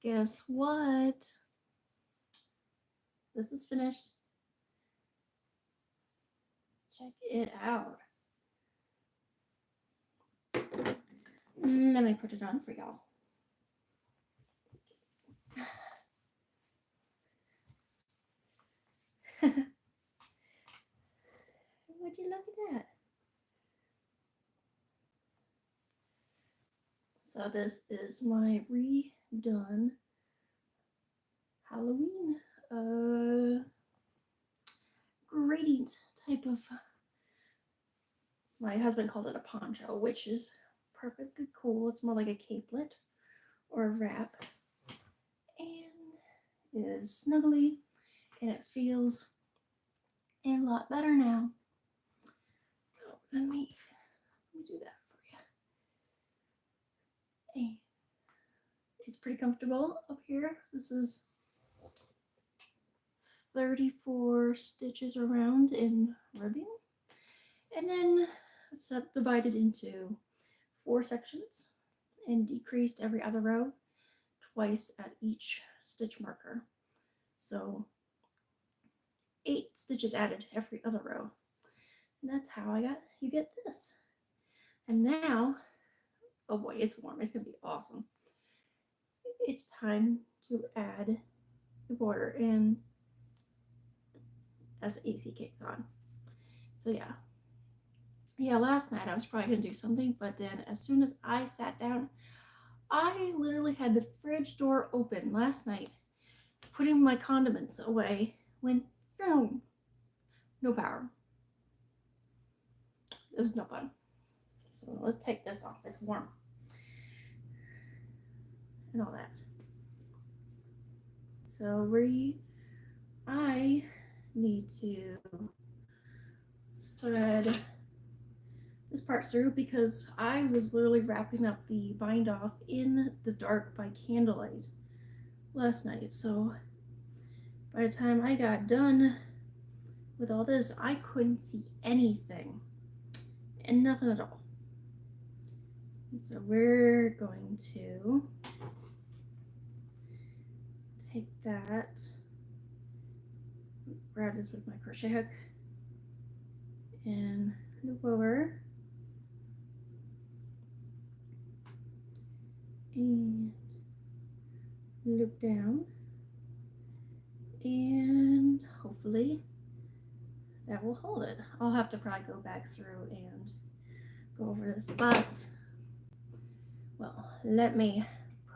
Guess what? This is finished. Check it out. Let me put it on for y'all. Would you look at that? So this is my redone Halloween gradient type of. My husband called it a poncho, which is perfectly cool. It's more like a capelet or a wrap, and it is snuggly, and it feels a lot better now. So let me do that for you. And it's pretty comfortable up here. This is 34 stitches around in ribbing, and then it's subdivided into 4 sections and decreased every other row twice at each stitch marker. So 8 stitches added every other row. And that's how you get this. And now, oh boy, it's warm. It's gonna be awesome. It's time to add the border in as AC kicks on. So yeah, last night I was probably gonna do something, but then as soon as I sat down, I literally had the fridge door open last night, putting my condiments away when no power. It was no fun. So let's take this off. It's warm. And all that. So I need to thread this part through because I was literally wrapping up the bind off in the dark by candlelight last night. So by the time I got done with all this, I couldn't see anything and nothing at all. So we're going to take that, grab this with my crochet hook, and loop over and loop down, and hopefully that will hold it. I'll have to probably go back through and go over this, but well, let me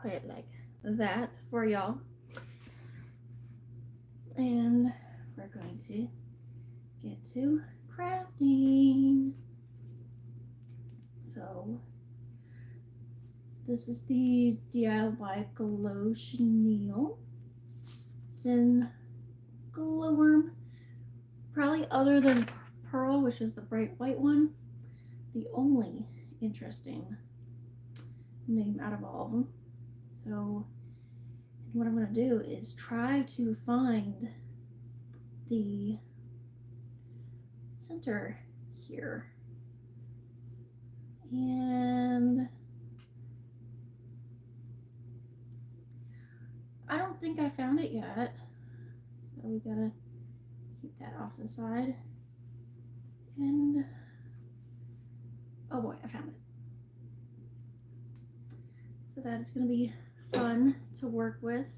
put it like that for y'all. And we're going to get to crafting. So this is the DIY Glow Chenille. It's in Glowworm. Probably other than Pearl, which is the bright white one, the only interesting name out of all of them. So what I'm going to do is try to find the center here. And I don't think I found it yet. So we gotta keep that off to the side. And oh boy, I found it. So that is gonna be fun to work with.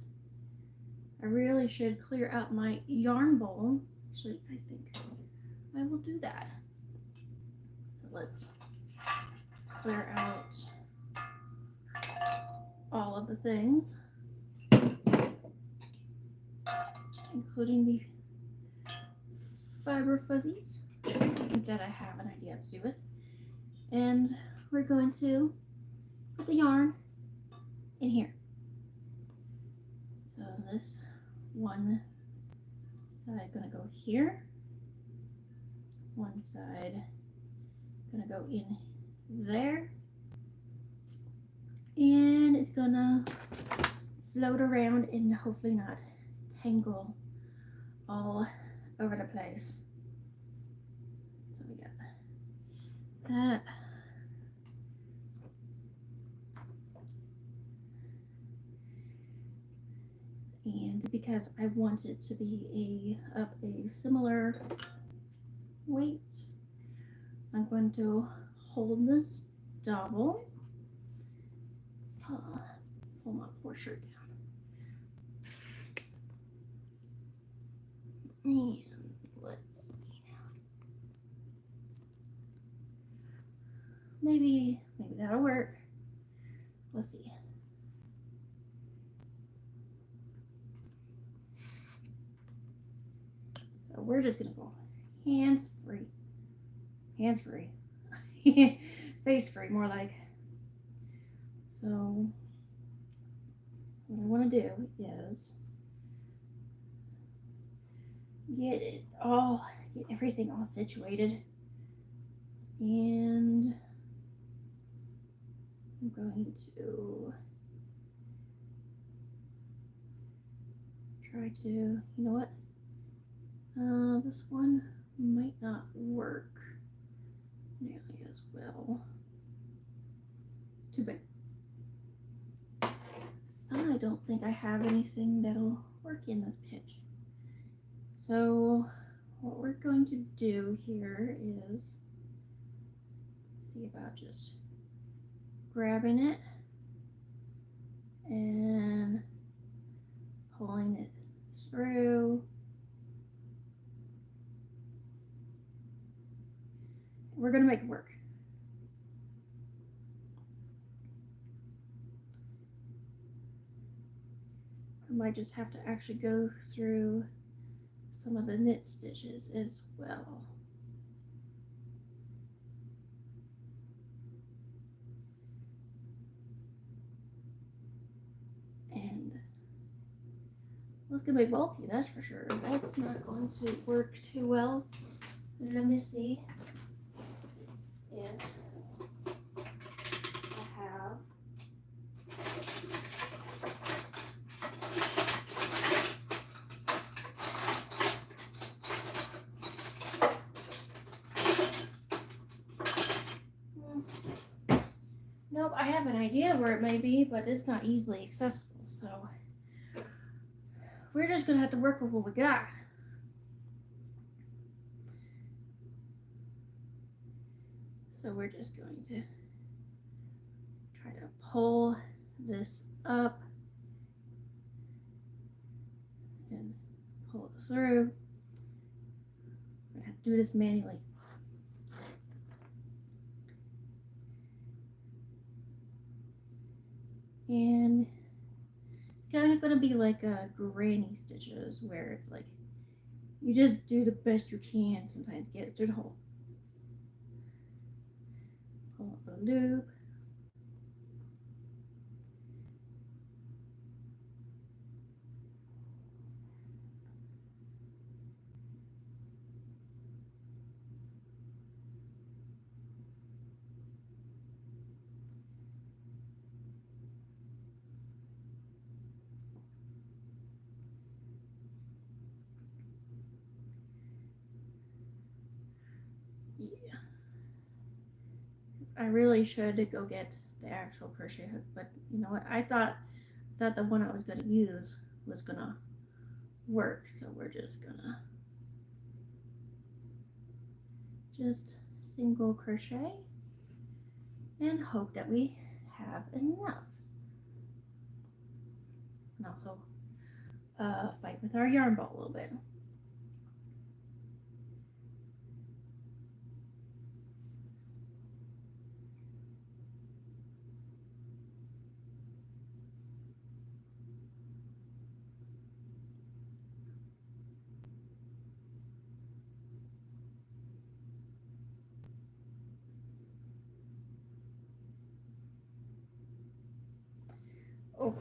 I really should clear out my yarn bowl. Actually, I think I will do that. So let's clear out all of the things, including the fiber fuzzies that I have an idea to do with. And we're going to put the yarn in here. So this one side gonna go here, one side gonna go in there, and it's gonna float around and hopefully not tangle all over the place. So we got that. And because I want it to be of a similar weight, I'm going to hold this double. Pull my poor shirt down. And let's see now. Maybe that'll work. Let's see. So we're just gonna go hands free. Hands free. Face free, more like. So what I want to do is get everything all situated, and I'm going to try to, you know what? This one might not work nearly as well. It's too big. I don't think I have anything that'll work in this pitch. So what we're going to do here is see about just grabbing it and pulling it through. We're going to make it work. I might just have to actually go through some of the knit stitches as well. And well, it's going to be bulky, that's for sure. That's not going to work too well. Let me see if I have nope, I have an idea where it may be, but it's not easily accessible, so we're just gonna have to work with what we got. So we're just going to try to pull this up and pull it through. I'm gonna have to do this manually. And it's kind of gonna be like a granny stitches, where it's like you just do the best you can sometimes get it through the hole. Pull up a loop. Yeah. I really should go get the actual crochet hook, but you know what? I thought the one I was gonna use was gonna work, so we're just gonna single crochet and hope that we have enough. And also fight with our yarn ball a little bit. Okay.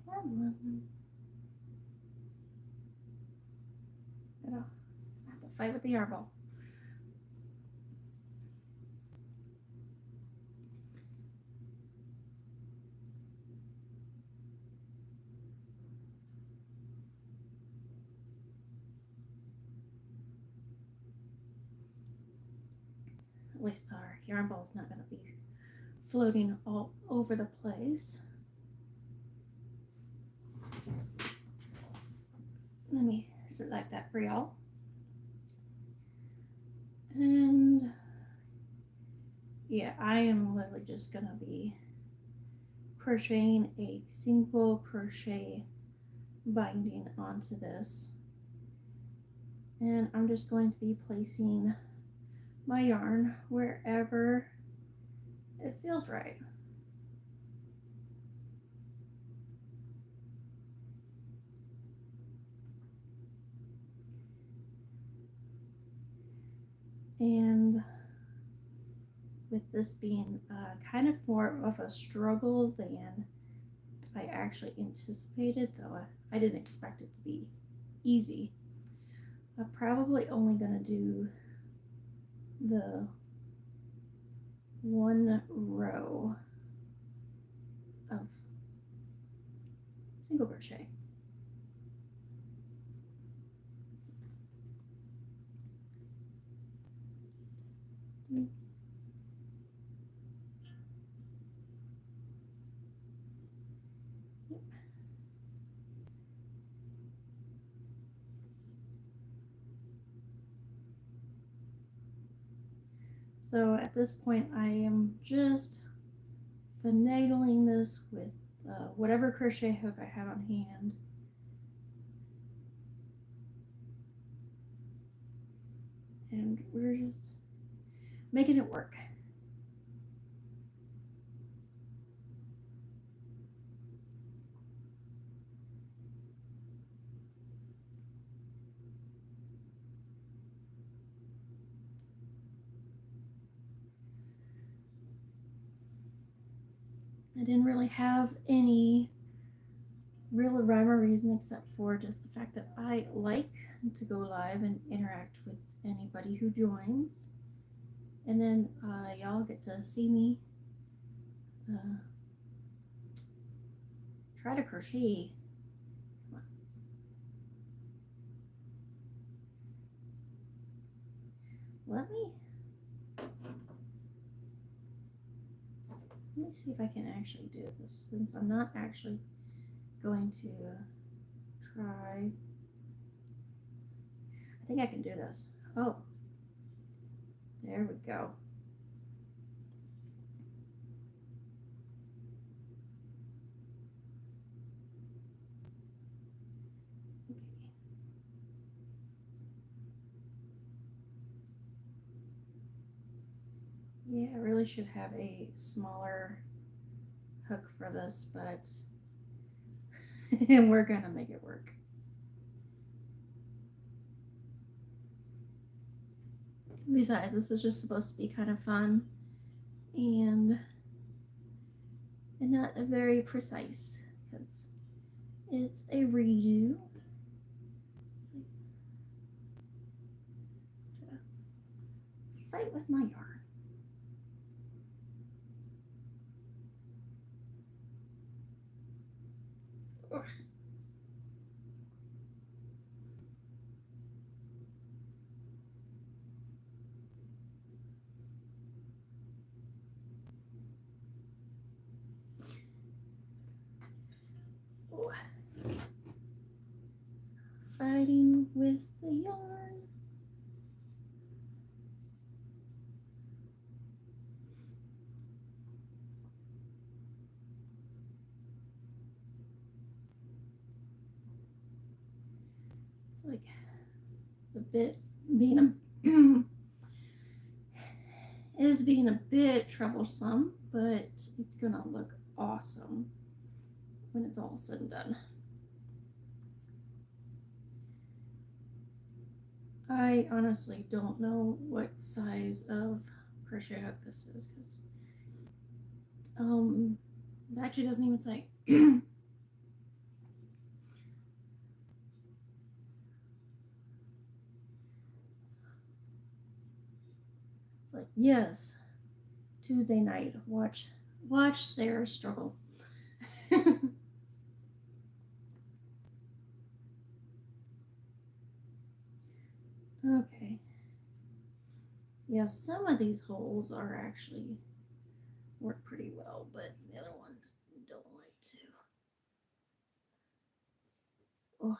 Come on. I have to fight with the yarn ball. At least our yarn ball is not going to be floating all over the place. Let me select that for y'all. And yeah, I am literally just gonna be crocheting a single crochet binding onto this. And I'm just going to be placing my yarn wherever it feels right. And with this being kind of more of a struggle than I actually anticipated, though I didn't expect it to be easy, I'm probably only going to do the one row of single crochet. So at this point, I am just finagling this with whatever crochet hook I have on hand. And we're just making it work. I didn't really have any real rhyme or reason except for just the fact that I like to go live and interact with anybody who joins. And then y'all get to see me try to crochet. Let me see if I can actually do this, since I'm not actually going to try. I think I can do this. Oh, there we go. Okay. Yeah, I really should have a smaller hook for this, but we're gonna make it work. Besides, this is just supposed to be kind of fun and not very precise because it's a redo. Fight with my yarn. Ugh. Fighting with the yarn. It's like the bit being is being a bit troublesome, but it's gonna look awesome when it's all said and done. I honestly don't know what size of crochet hook this is because it actually doesn't even say. It's like, yes, Tuesday night, watch Sarah struggle. Okay. Yeah, some of these holes are actually work pretty but the other ones don't like to. Oh,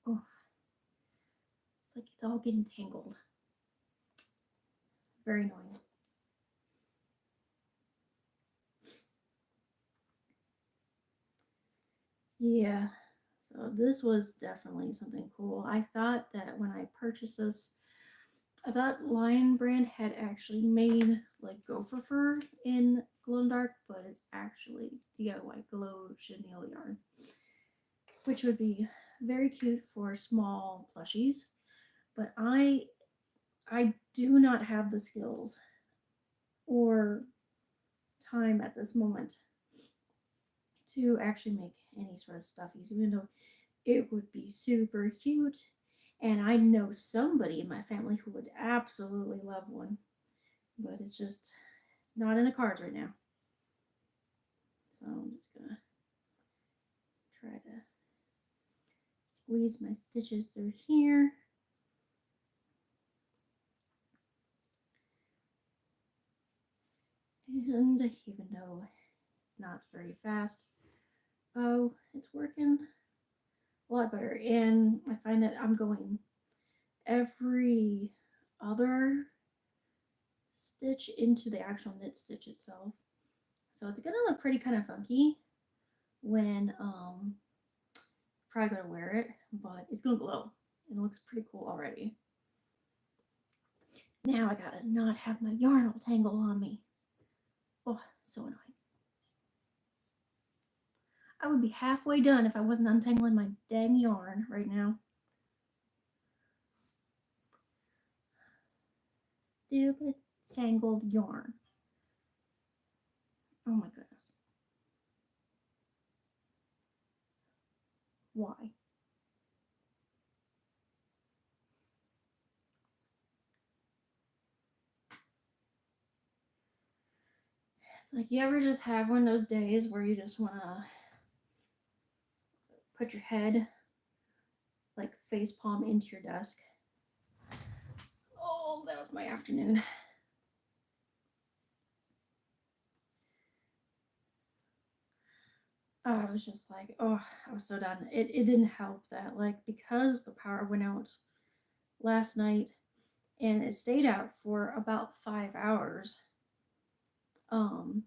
oh, it's like it's all getting tangled. Very annoying. Yeah, so this was definitely something cool. I thought that when I purchased this, I thought Lion Brand had actually made like gopher fur in glow in the dark, but it's actually DIY glow chenille yarn, which would be very cute for small plushies. But I do not have the skills or time at this moment to actually make any sort of stuffies, even though it would be super cute. And I know somebody in my family who would absolutely love one, but it's just not in the cards right now. So I'm just gonna try to squeeze my stitches through here. And even though it's not very fast, oh, it's working a lot better. And I find that I'm going every other stitch into the actual knit stitch itself. So it's gonna look pretty kind of funky when probably gonna wear it, but it's gonna glow. It looks pretty cool already. Now I gotta not have my yarn all tangle on me. Oh, so annoying. I would be halfway done if I wasn't untangling my dang yarn right now. Stupid tangled yarn. Oh my goodness. Why? It's like you ever just have one of those days where you just want to put your head like face palm into your desk. Oh, that was my afternoon. I was just like, oh, I was so done. It didn't help that, like, because the power went out last night and it stayed out for about 5 hours. Um,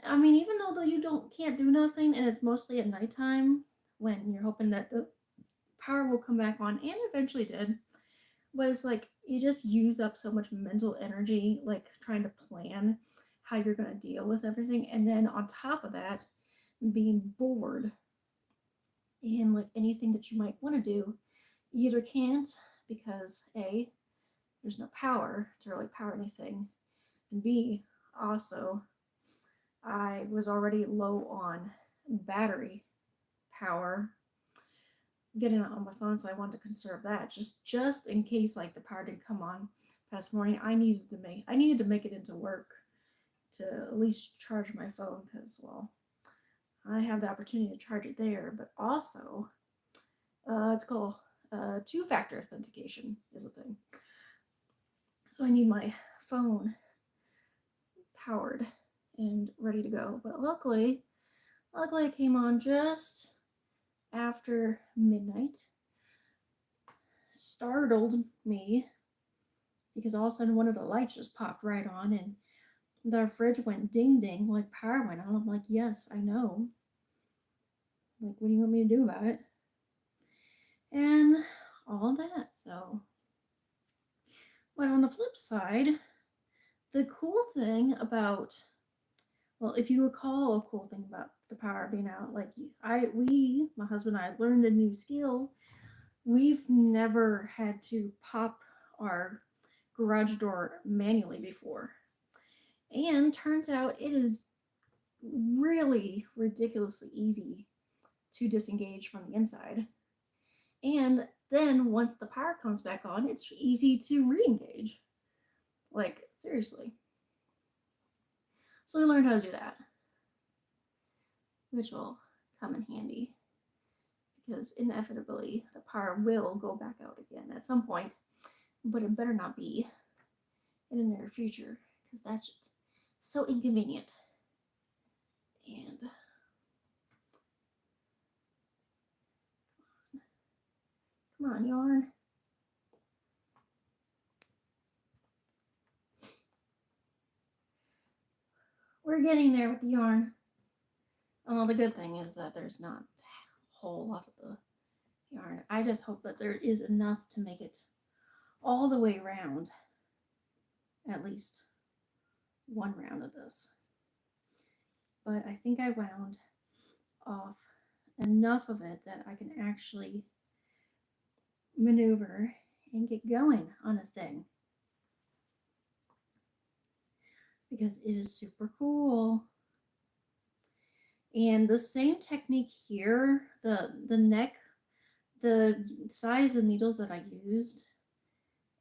I mean, even though you can't do nothing and it's mostly at nighttime when you're hoping that the power will come back on, and eventually did. But it's like you just use up so much mental energy, like trying to plan how you're going to deal with everything. And then on top of that, being bored and like anything that you might want to do, you either can't because A, there's no power to really power anything, and B, also, I was already low on battery power getting it on my phone, so I wanted to conserve that just in case like the power didn't come on past morning. I needed to make it into work to at least charge my phone because well, I have the opportunity to charge it there, but also it's called two-factor authentication is a thing. So I need my phone powered and ready to go. But luckily it came on just after midnight. Startled me because all of a sudden one of the lights just popped right on and the fridge went ding ding like power went on. I'm like, yes, I know. Like, what do you want me to do about it? And all that. So, but on the flip side, the cool thing about, well, if you recall a cool thing about the power being out, like my husband and I learned a new skill. We've never had to pop our garage door manually before. And turns out it is really ridiculously easy to disengage from the inside. And then once the power comes back on, it's easy to re-engage. Like, seriously. So we learned how to do that. which will come in handy because inevitably the power will go back out again at some point, but it better not be in the near future because that's just so inconvenient. And come on, yarn. We're getting there with the yarn. The good thing is that there's not a whole lot of the yarn. I just hope that there is enough to make it all the way around. At least one round of this. But I think I wound off enough of it that I can actually maneuver and get going on a thing. Because it is super cool. And the same technique here, the neck, the size of needles that I used,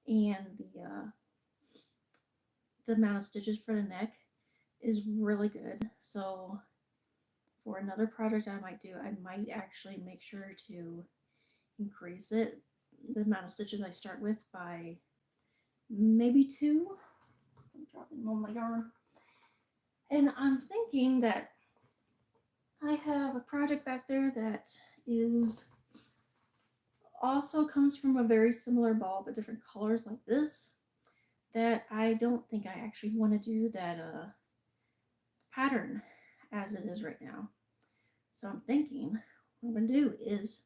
and the amount of stitches for the neck is really good. So for another project I might do, I might actually make sure to increase it, the amount of stitches I start with, by maybe 2. I'm dropping all my yarn. And I'm thinking that I have a project back there that is also comes from a very similar ball but different colors like this, that I don't think I actually want to do that pattern as it is right now. So I'm thinking what I'm going to do is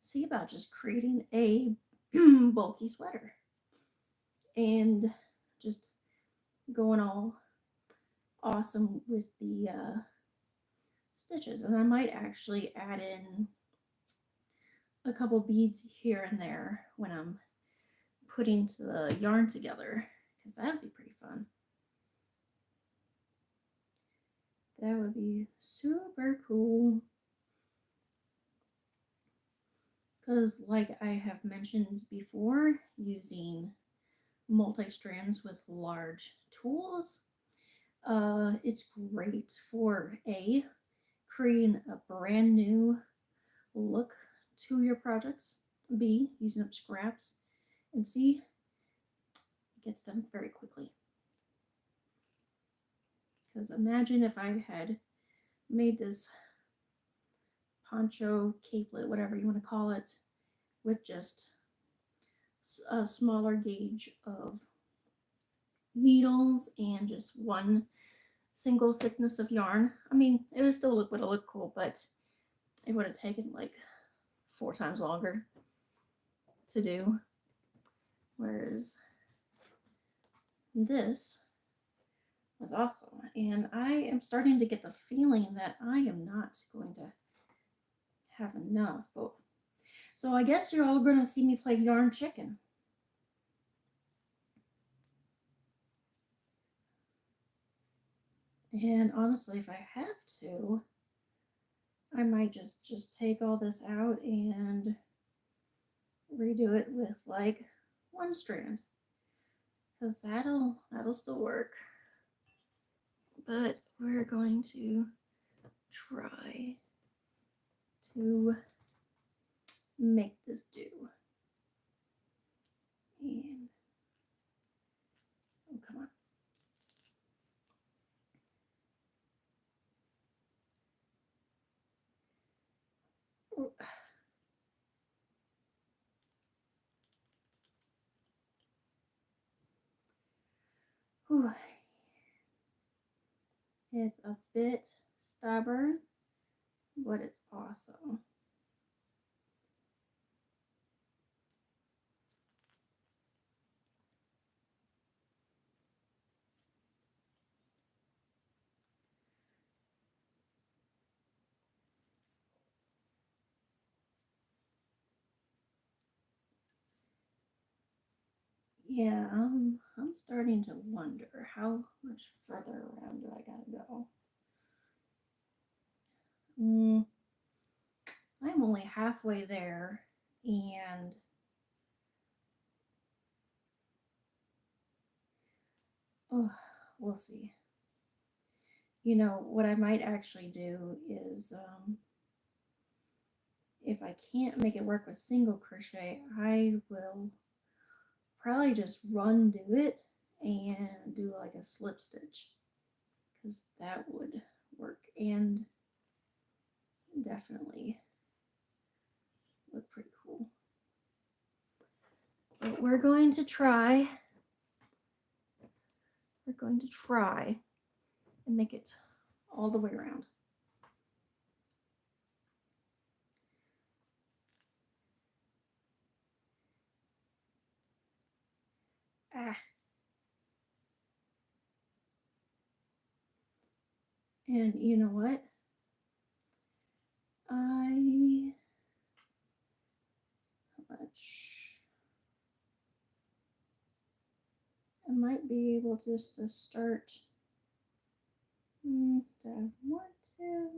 see about just creating a bulky sweater and just going all awesome with the stitches. And I might actually add in a couple beads here and there when I'm putting the yarn together, because that would be pretty fun. That would be super cool. Because like I have mentioned before, using multi-strands with large tools, it's great for creating a brand new look to your projects, B, using up scraps, and C, it gets done very quickly. Because imagine if I had made this poncho, capelet, whatever you want to call it, with just a smaller gauge of needles and just one single thickness of yarn. I mean, it would still would have looked cool, but it would have taken like 4 times longer to do. Whereas this was awesome. And I am starting to get the feeling that I am not going to have enough. But, so I guess you're all going to see me play yarn chicken. And honestly, if I have to, I might just take all this out and redo it with like 1 strand, because that'll still work. But we're going to try to make this do. And oh, come on. Oh. Whew. It's a bit stubborn, but it's awesome. Yeah, I'm starting to wonder how much further around do I gotta go. I'm only halfway there, and oh, we'll see. You know, what I might actually do is, if I can't make it work with single crochet, I will probably just run do it and do like a slip stitch, because that would work and definitely look pretty cool. But we're going to try and make it all the way around. Ah. And you know what? How much? I might be able just to start. Do I want to?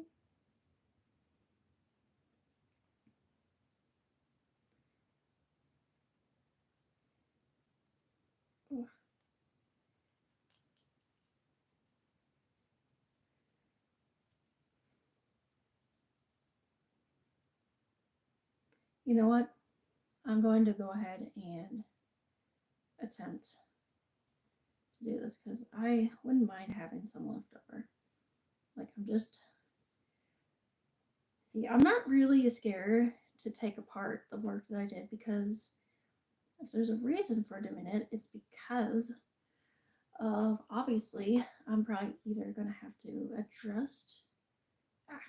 Ugh. You know what? I'm going to go ahead and attempt to do this because I wouldn't mind having some left over. Like, see, I'm not really scared to take apart the work that I did, because if there's a reason for doing it, it's because of, obviously, I'm probably either going to have to adjust. Ah,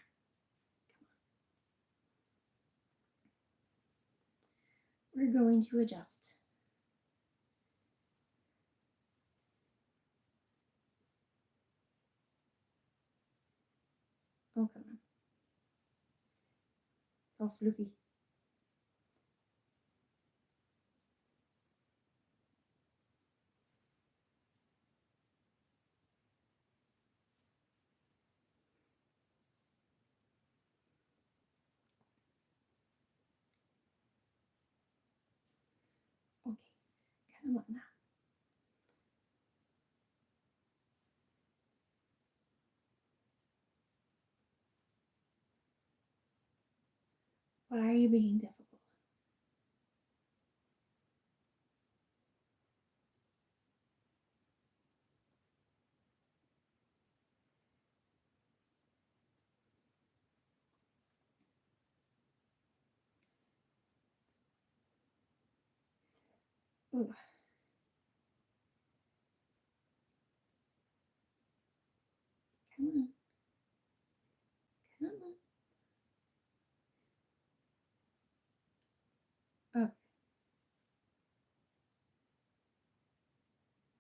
we're going to adjust. Oh, come on. It's all fluffy. Okay, come on now. Why are you being difficult? Ooh. Come on. Come on. Oh.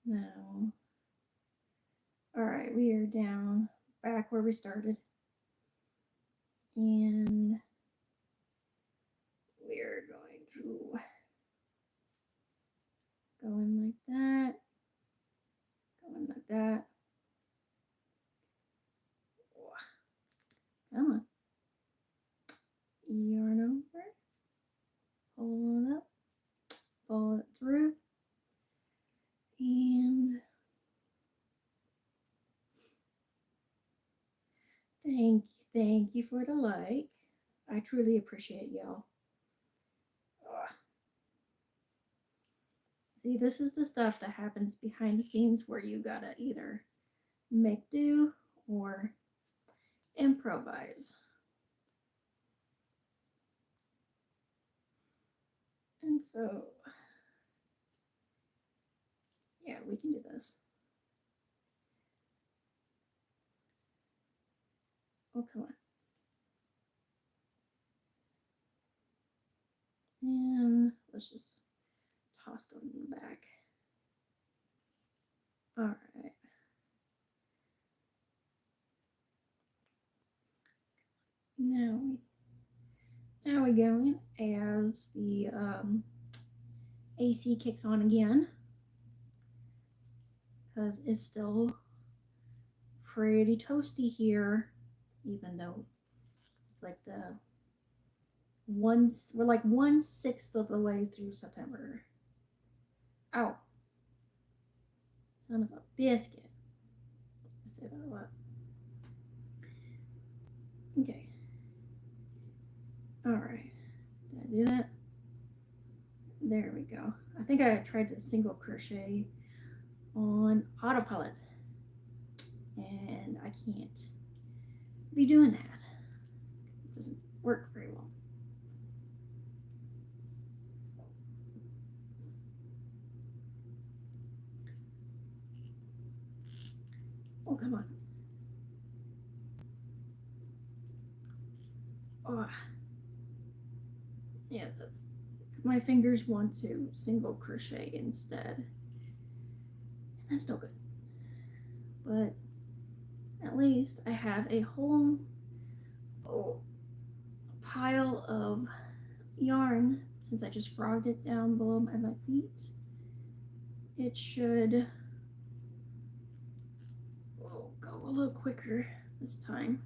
No. Alright, we are down back where we started. And we're going to go in like that. Go in like that. Come on. Yarn over. Pull it up. Pull it through. And thank you for the like. I truly appreciate y'all. See, this is the stuff that happens behind the scenes where you gotta either make do or improvise. And so, yeah, we can do this. Oh, come on. And let's just toss those in the back. All right. Now we go as the AC kicks on again, because it's still pretty toasty here, even though it's like we're like 1/6 of the way through September. Ow. Son of a biscuit. I say that a lot. Okay. Alright. Did I do that? There we go. I think I tried to single crochet on autopilot. And I can't be doing that. It doesn't work very well. Oh, come on. Oh, yeah, that's my fingers want to single crochet instead. That's no good. But at least I have a whole pile of yarn since I just frogged it down below at my feet. It should go a little quicker this time.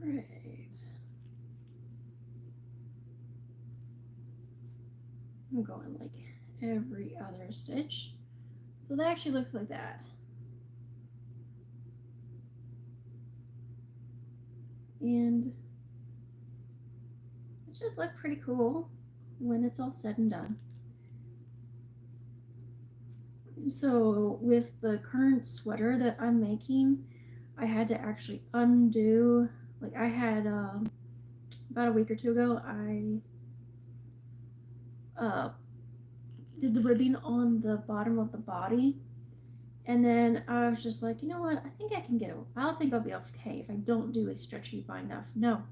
Right. I'm going like every other stitch. So that actually looks like that. And it should look pretty cool when it's all said and done. So with the current sweater that I'm making, I had to actually undo, like I had about a week or two ago, I did the ribbing on the bottom of the body, and then I was just like, you know what, I think I can get it. I think I'll be okay if I don't do a stretchy bind off. No,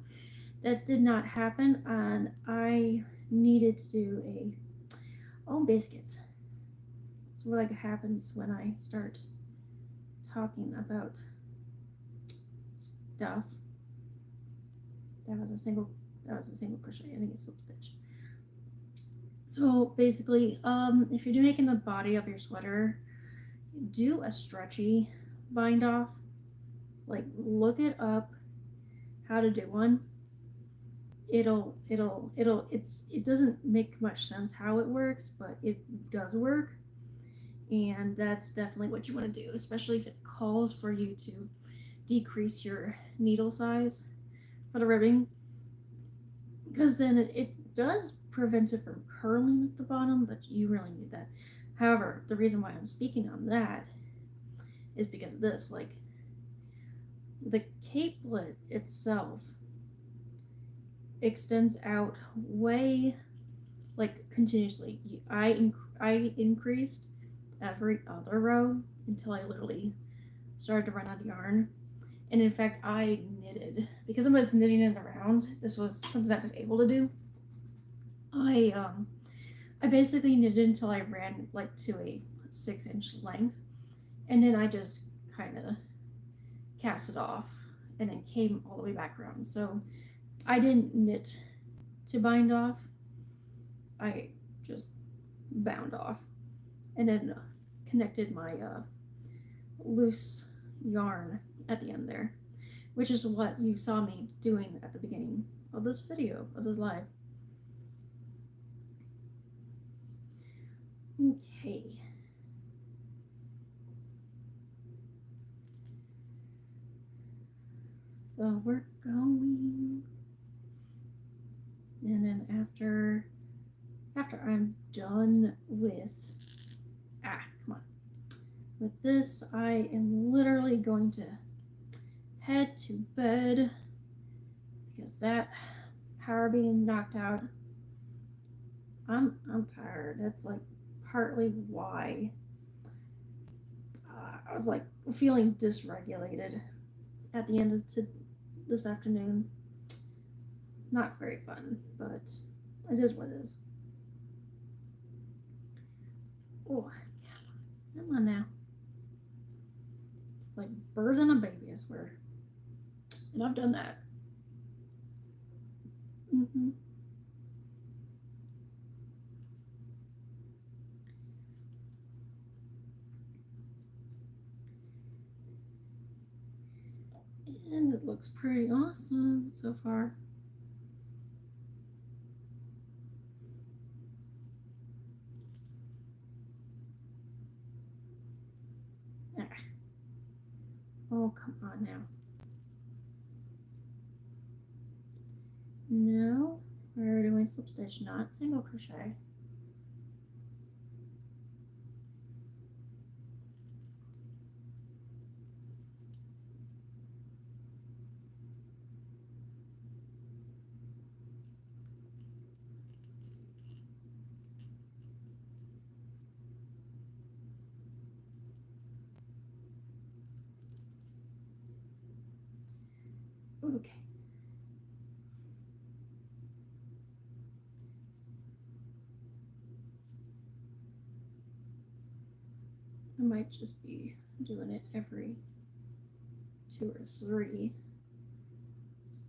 that did not happen, and I needed to do biscuits. It's what happens when I start talking about stuff. That was a single crochet. I think it's slip stitch. So basically, if you're making the body of your sweater, do a stretchy bind off. Like, look it up how to do one. It doesn't make much sense how it works, but it does work, and that's definitely what you want to do, especially if it calls for you to decrease your needle size for the ribbing, because then it does prevent it from curling at the bottom, but you really need that. However, the reason why I'm speaking on that is because of this, like the capelet itself extends out way, like, continuously. I increased every other row until I literally started to run out of yarn. And in fact, I knitted, because I was knitting it around. This was something I was able to do. I basically knitted until I ran like to a 6-inch length, and then I just kind of cast it off and then came all the way back around. So I didn't knit to bind off, I just bound off and then connected my loose yarn at the end there, which is what you saw me doing at the beginning of this video, of this live. Okay. So we're going, and then after I'm done with, with this, I am literally going to head to bed, because that power being knocked out, I'm tired. That's like partly why I was like feeling dysregulated at the end of this afternoon. Not very fun, but it is what it is. Oh, come on now. It's like birthing a baby, I swear. And I've done that. Mm-hmm. And it looks pretty awesome so far. Oh, come on now. No, we're doing slip stitch, not single crochet. Okay. I might just be doing it every 2 or 3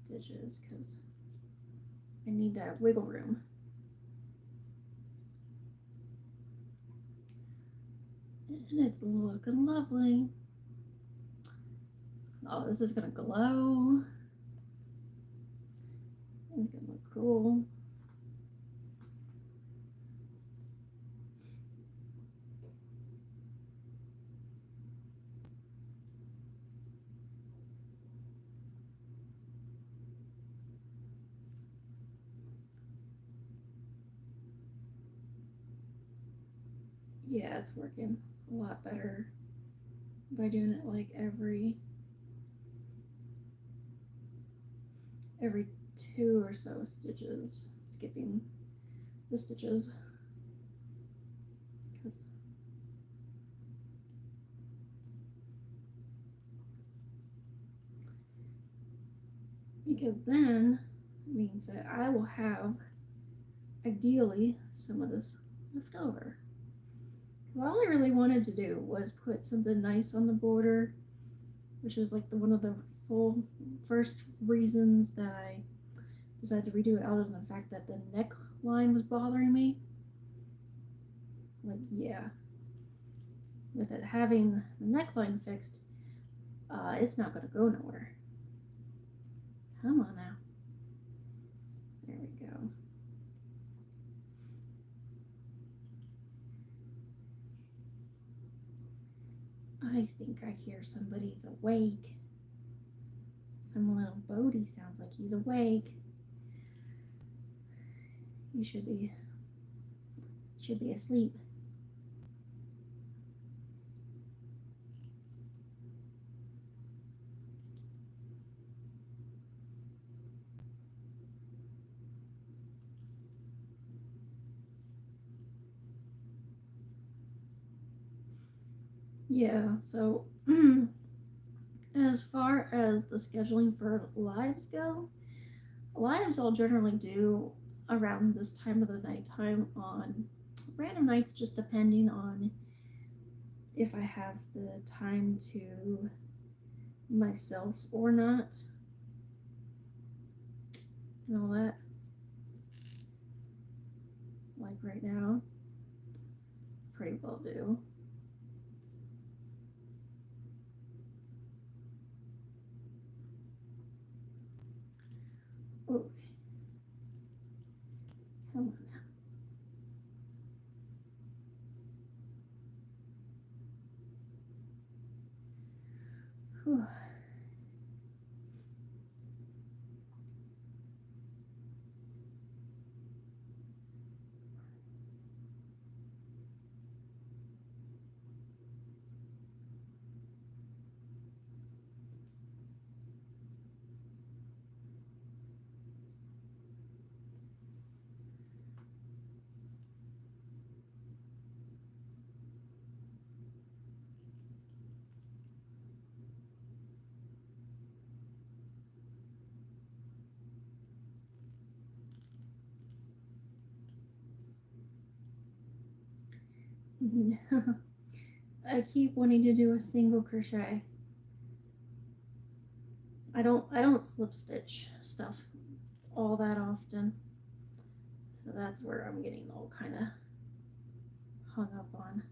stitches because I need that wiggle room. And it's looking lovely. Oh, this is gonna glow. It's gonna look cool. Yeah, it's working a lot better by doing it like every 2 or so stitches, skipping the stitches. Because then it means that I will have ideally some of this left over. All I really wanted to do was put something nice on the border, which was like one of the first reasons that I decided to redo it, out of the fact that the neckline was bothering me. Like, yeah, with it having the neckline fixed, it's not going to go nowhere. Come on now. There we go. I think I hear somebody's awake. Some little Bodie sounds like he's awake. He should be asleep. Yeah, so as far as the scheduling for lives go, lives I'll generally do around this time of the nighttime on random nights, just depending on if I have the time to myself or not, and all that. Like right now, pretty well do. Okay. Come on now. Whew. I keep wanting to do a single crochet. I don't slip stitch stuff all that often. So that's where I'm getting all kind of hung up on.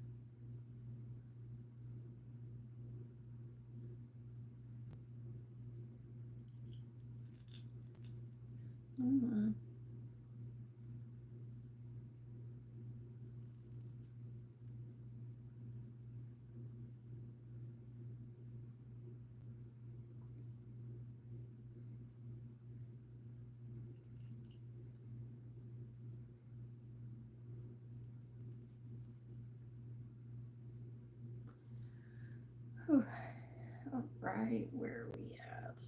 Whew. All right, where are we at?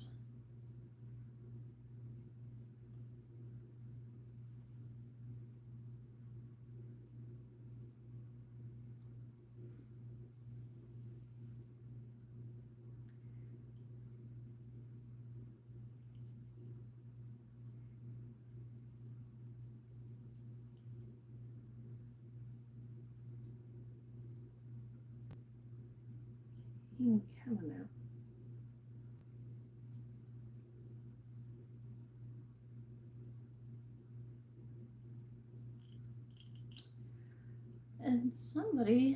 Come on now. And somebody's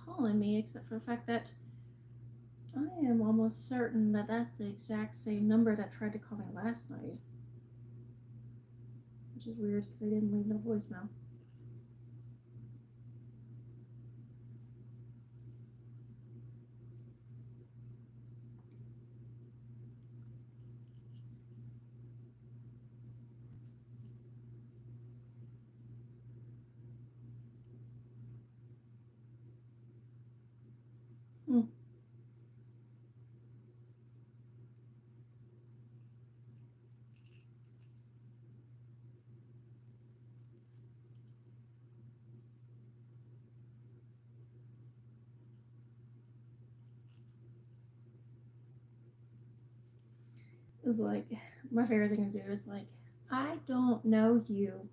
calling me, except for the fact that I am almost certain that that's the exact same number that tried to call me last night. Which is weird because they didn't leave no voicemail. Hmm. It's like my favorite thing to do is like, I don't know you.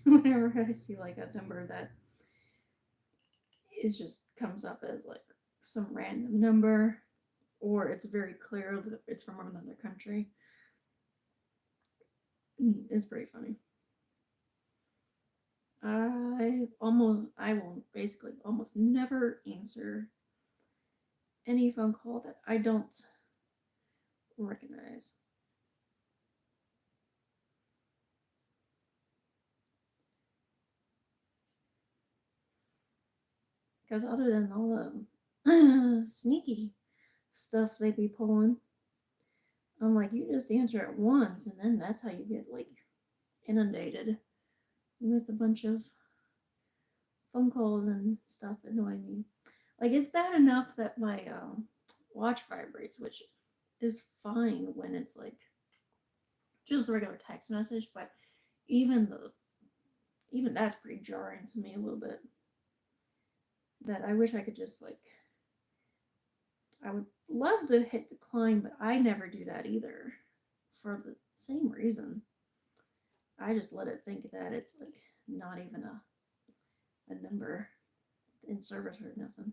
Whenever I see like a number that is just comes up as like some random number, or it's very clear that it's from another country. It's pretty funny. I will basically almost never answer any phone call that I don't recognize. Because other than all the sneaky stuff they be pulling, I'm like, you just answer it once, and then that's how you get like inundated with a bunch of phone calls and stuff annoying me. Like it's bad enough that my watch vibrates, which is fine when it's like just a regular text message, but even the even that's pretty jarring to me a little bit. That I wish I could just like I would love to hit decline, but I never do that either for the same reason. I just let it think that it's like not even a number in service or nothing.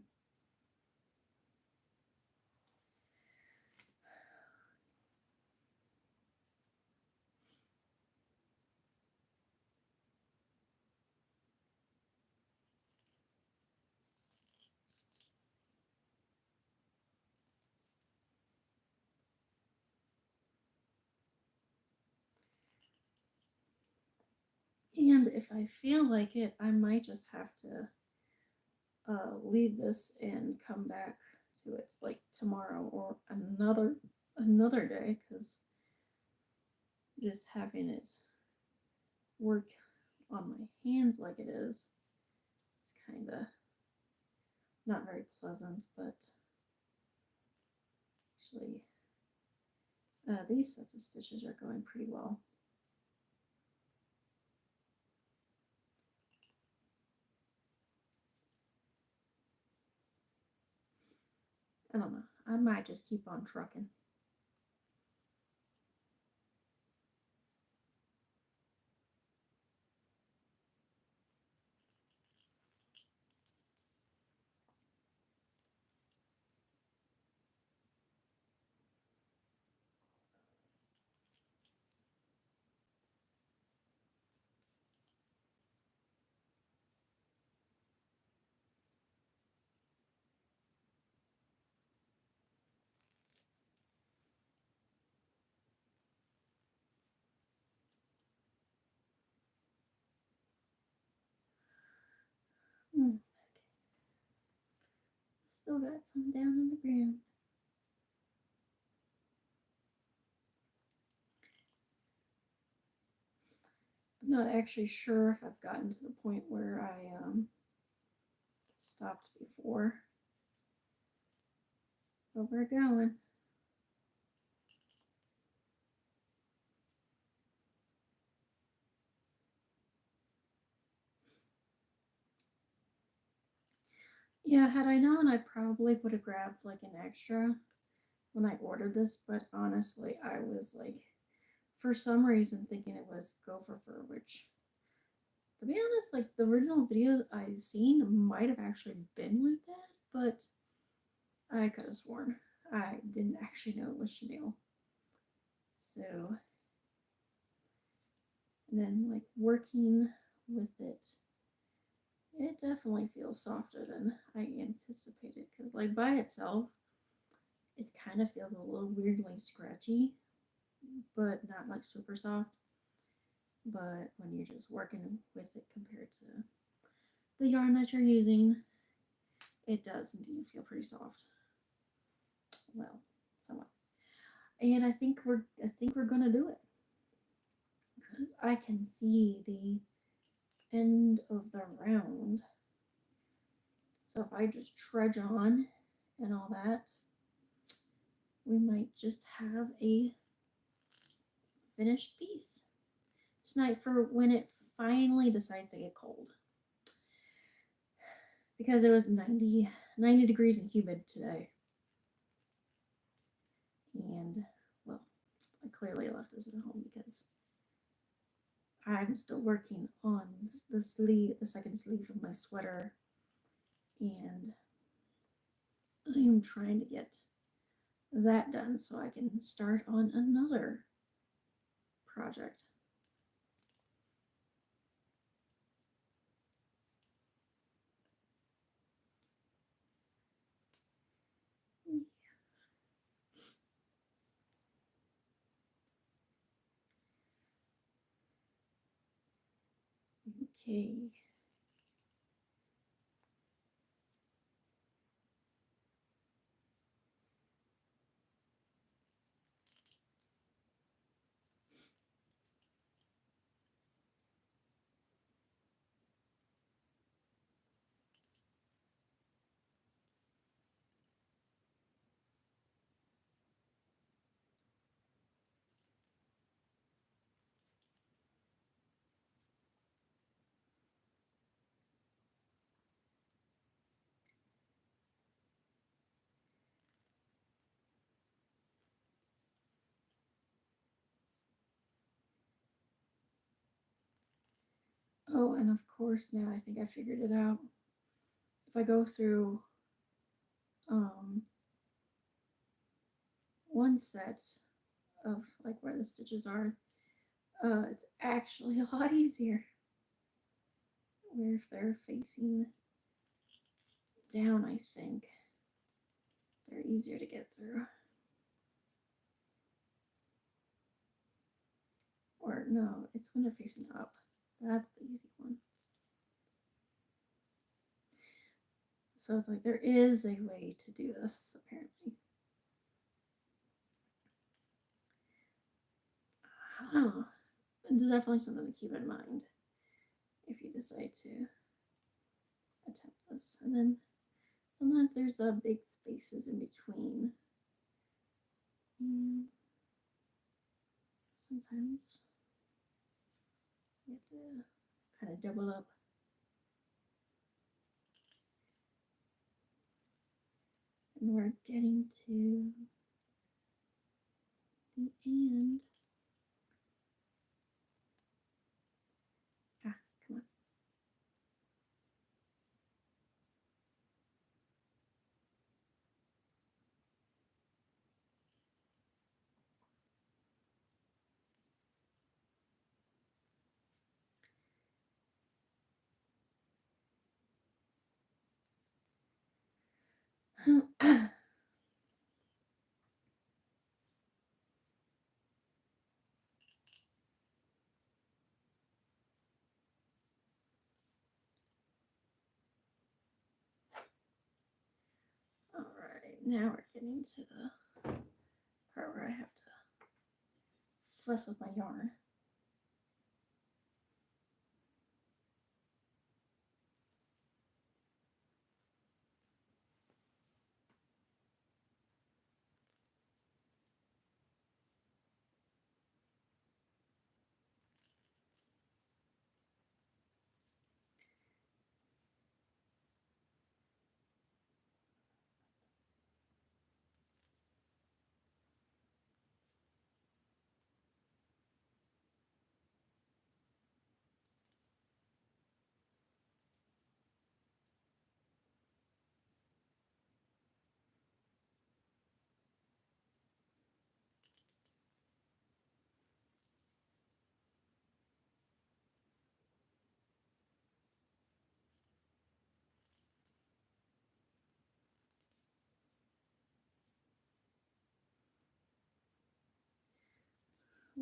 And if I feel like it, I might just have to leave this and come back to it like tomorrow or another day because just having it work on my hands like it is kind of not very pleasant. But actually, these sets of stitches are going pretty well. I don't know. I might just keep on trucking. Hmm. Still got some down on the ground. I'm not actually sure if I've gotten to the point where I stopped before. but we're going. Yeah, had I known, I probably would have grabbed like an extra when I ordered this, but honestly, I was like, for some reason, thinking it was gopher fur, which, to be honest, like the original video I seen might have actually been like that, but I could have sworn I didn't actually know it was chenille. So, and then like working with it, it definitely feels softer than I anticipated. Because like by itself, it kind of feels a little weirdly scratchy, but not like super soft. But when you're just working with it compared to the yarn that you're using, it does indeed feel pretty soft. Well, somewhat. And I think we're gonna do it because I can see the end of the round. So if I just trudge on and all that, we might just have a finished piece tonight for when it finally decides to get cold. Because it was 90 degrees and humid today. And, well, I clearly left this at home because I'm still working on the sleeve, the second sleeve of my sweater, and I am trying to get that done so I can start on another project. Okay. Oh, and of course, now I think I figured it out. If I go through um, one set of like where the stitches are, it's actually a lot easier. Where if they're facing down, I think they're easier to get through. Or no, it's when they're facing up. That's the easy one. So it's like there is a way to do this, apparently. Oh, it's definitely something to keep in mind if you decide to attempt this. And then sometimes there's big spaces in between. And sometimes you have to kind of double up. And we're getting to the end. Ah, come on. All right, now we're getting to the part where I have to fuss with my yarn.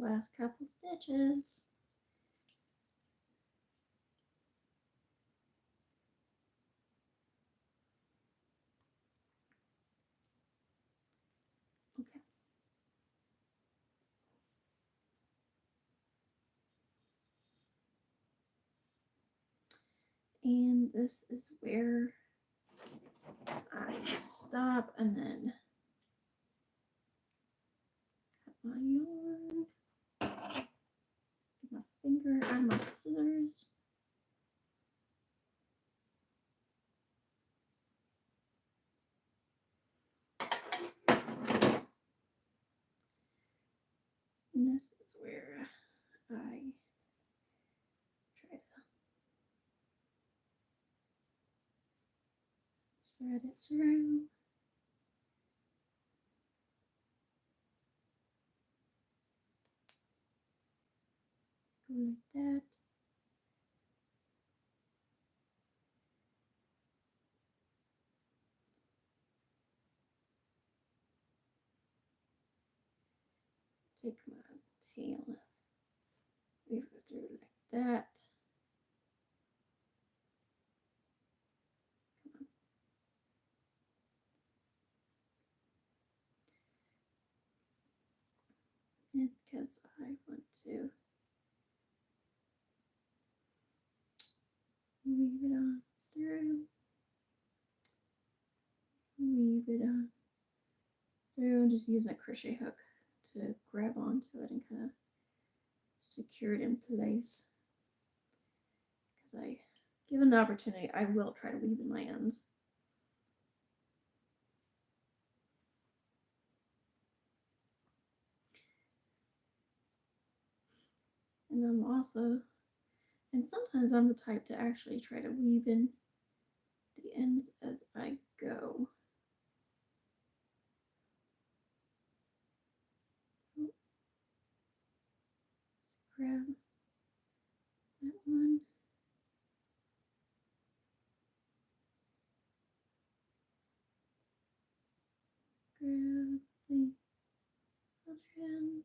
Last couple stitches. Okay. And this is where I stop and then cut my yarn. Get my finger out of my scissors. And this is where I try to thread it through. Go like that. Take my tail, weave it through like that. And because I want to weave it on through, weave it on through, and just using a crochet hook to grab onto it and kind of secure it in place. Because given the opportunity, I will try to weave in my ends. And I'm also, and sometimes I'm the type to actually try to weave in the ends as I go. Grab that one. Grab the other ends.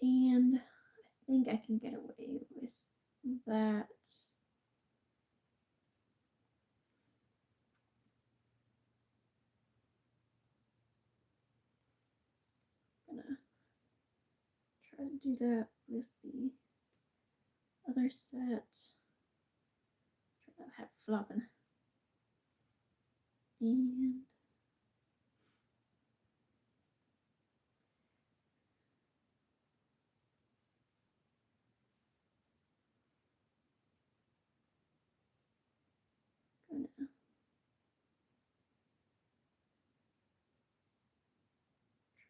And I think I can get away with that. I'm gonna try to do that with the other set. Try not to have it flopping. And gonna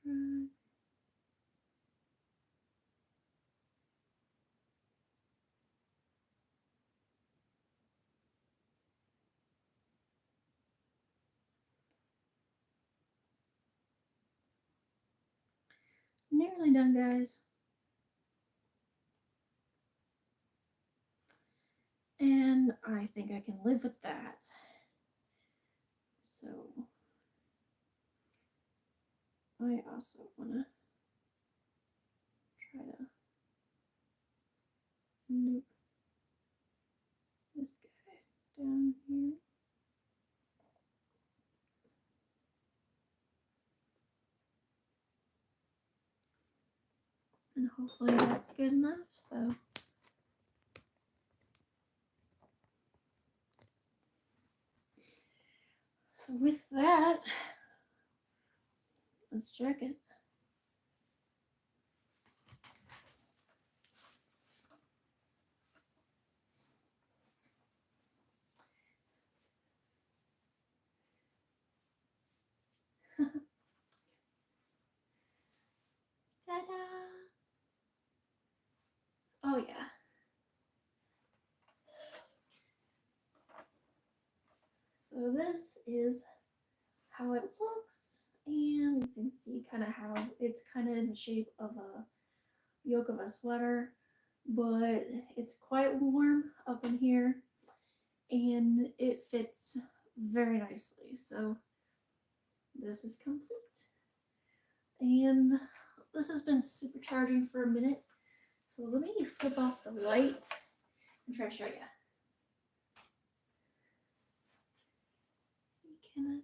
try. Nearly done, guys. And I think I can live with that. So I also want to try to loop this guy down here. And hopefully that's good enough. So with that, let's check it. Ta-da! Oh yeah. So this is how it looks, and you can see kind of how it's kind of in the shape of a yoke of a sweater, but it's quite warm up in here and it fits very nicely. So this is complete. And this has been supercharging for a minute. So let me flip off the lights and try to show you. Can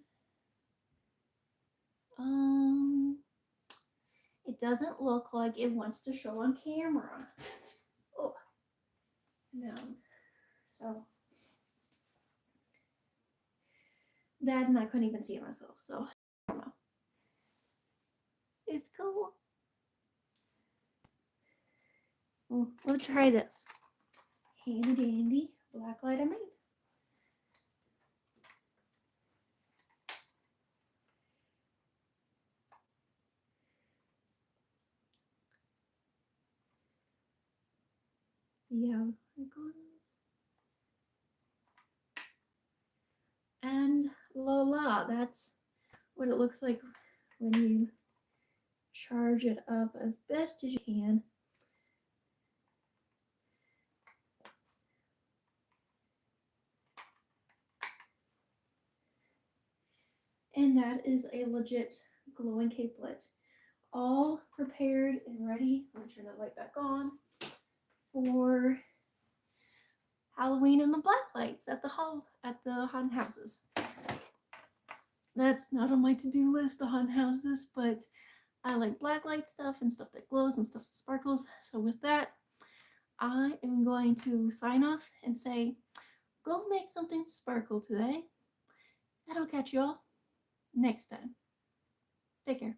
it doesn't look like it wants to show on camera. Oh, no. So that, and I couldn't even see it myself. So I don't know. It's cool. Well, let's try this. Handy dandy black light I made. See how it goes. And voila, that's what it looks like when you charge it up as best as you can. And that is a legit glowing capelet. All prepared and ready. I'm going to turn that light back on for Halloween and the black lights at the haunted houses. That's not on my to-do list, the haunted houses, but I like black light stuff and stuff that glows and stuff that sparkles. So with that, I am going to sign off and say, go make something sparkle today. And I'll catch you all next time. Take care.